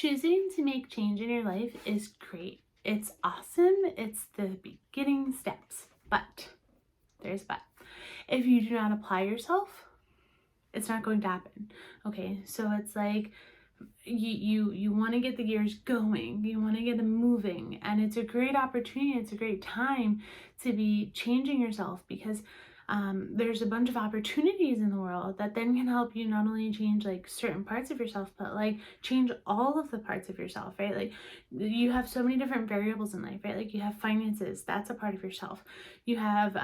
choosing to make change in your life is great. It's awesome. It's the beginning steps. But there's but. If you do not apply yourself, it's not going to happen. Okay, so it's like you want to get the gears going, you want to get them moving, and it's a great opportunity, it's a great time to be changing yourself, because there's a bunch of opportunities in the world that then can help you not only change like certain parts of yourself, but like change all of the parts of yourself, right? Like you have so many different variables in life, right? Like you have finances, that's a part of yourself. You have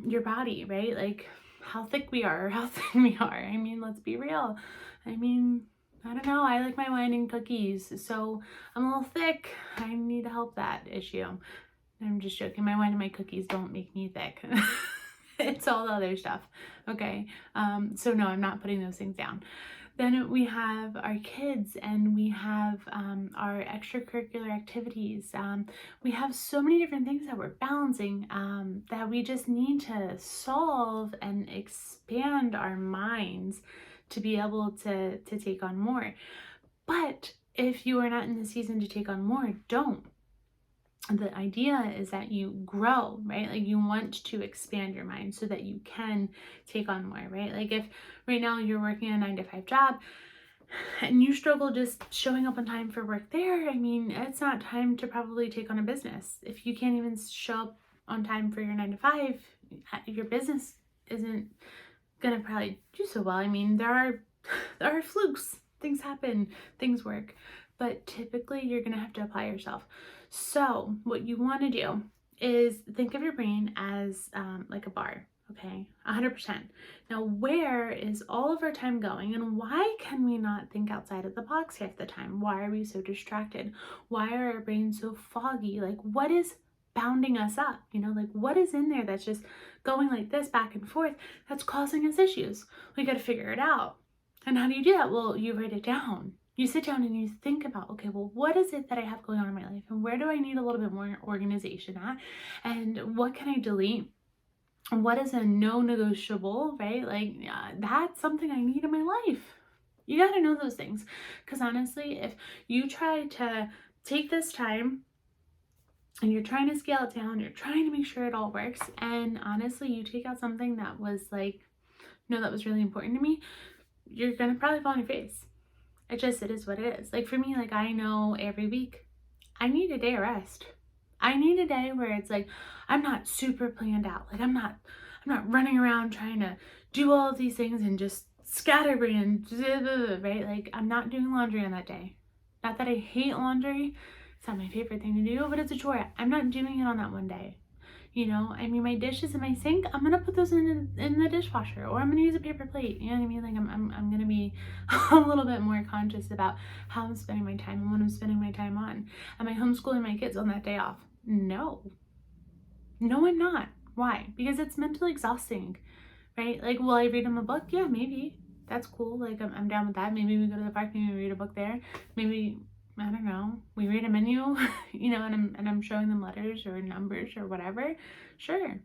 your body, right? Like how thick we are or how thin we are. I mean, let's be real. I mean, I don't know, I like my wine and cookies, so I'm a little thick. I need to help that issue. I'm just joking. My wine and my cookies don't make me thick. It's all the other stuff. Okay. So no, I'm not putting those things down. Then we have our kids, and we have our extracurricular activities. We have so many different things that we're balancing that we just need to solve and expand our minds to be able to take on more. But if you are not in the season to take on more, don't. The idea is that you grow, right? Like you want to expand your mind so that you can take on more, right? Like if right now you're working a 9-to-5 job and you struggle just showing up on time for work there, I mean, it's not time to probably take on a business. If you can't even show up on time for your 9-to-5, your business isn't gonna probably do so well. I mean, there are flukes, things happen, things work, but typically you're gonna have to apply yourself. So what you want to do is think of your brain as like a bar, okay? 100%. Now, where is all of our time going, and why can we not think outside of the box half the time? Why are we so distracted? Why are our brains so foggy? Like, what is bounding us up? You know, like what is in there that's just going like this back and forth that's causing us issues? We got to figure it out. And how do you do that? Well, you write it down. You sit down and you think about, okay, well, what is it that I have going on in my life? And where do I need a little bit more organization at? And what can I delete? And what is a no-negotiable, right? Like, that's something I need in my life. You got to know those things. Because honestly, if you try to take this time and you're trying to scale it down, you're trying to make sure it all works, and honestly, you take out something that was like, no, that was really important to me, you're going to probably fall on your face. It is what it is. Like for me, like I know every week I need a day of rest. I need a day where it's like I'm not super planned out. Like I'm not running around trying to do all of these things and just scatterbrain, right? Like I'm not doing laundry on that day. Not that I hate laundry. It's not my favorite thing to do, but it's a chore. I'm not doing it on that one day. You know, I mean, my dishes in my sink, I'm gonna put those in the dishwasher, or I'm gonna use a paper plate. You know what I mean? Like I'm gonna be a little bit more conscious about how I'm spending my time and what I'm spending my time on. Am I homeschooling my kids on that day off? No, I'm not. Why? Because it's mentally exhausting, right? Like, will I read them a book? Yeah, maybe. That's cool. Like I'm down with that. Maybe we go to the park, maybe we read a book there. Maybe, I don't know, we read a menu, you know, and I'm showing them letters or numbers or whatever. Sure.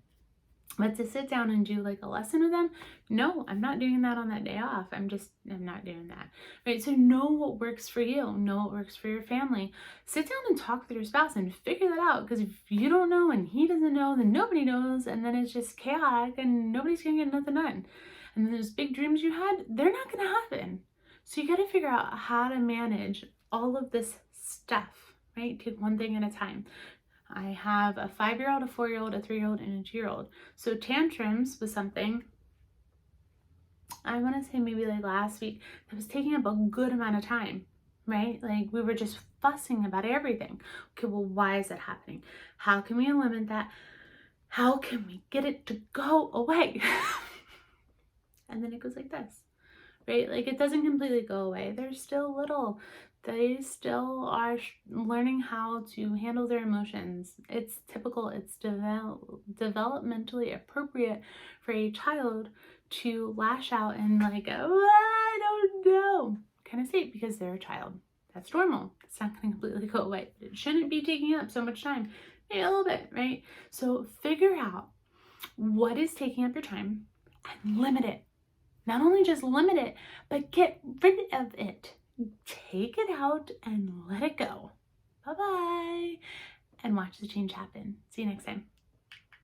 But to sit down and do like a lesson with them, no, I'm not doing that on that day off. I'm not doing that. Right? So know what works for you. Know what works for your family. Sit down and talk with your spouse and figure that out. Because if you don't know and he doesn't know, then nobody knows. And then it's just chaotic and nobody's going to get nothing done. And then those big dreams you had, they're not going to happen. So you got to figure out how to manage all of this stuff, right? Take one thing at a time. I have a 5-year-old, a 4-year-old, a 3-year-old, and a 2-year-old. So tantrums was something, I want to say maybe like last week, that was taking up a good amount of time, right? Like we were just fussing about everything. Okay, well, why is that happening? How can we eliminate that? How can we get it to go away? And then it goes like this, right? Like it doesn't completely go away. There's still little. They still are learning how to handle their emotions. It's typical, it's developmentally appropriate for a child to lash out and like, oh, I don't know, kind of state, because they're a child. That's normal. It's not going to completely go away. It shouldn't be taking up so much time. Maybe a little bit, right? So figure out what is taking up your time and limit it. Not only just limit it, but get rid of it. take it out and let it go. Bye-bye. And watch the change happen. See you next time.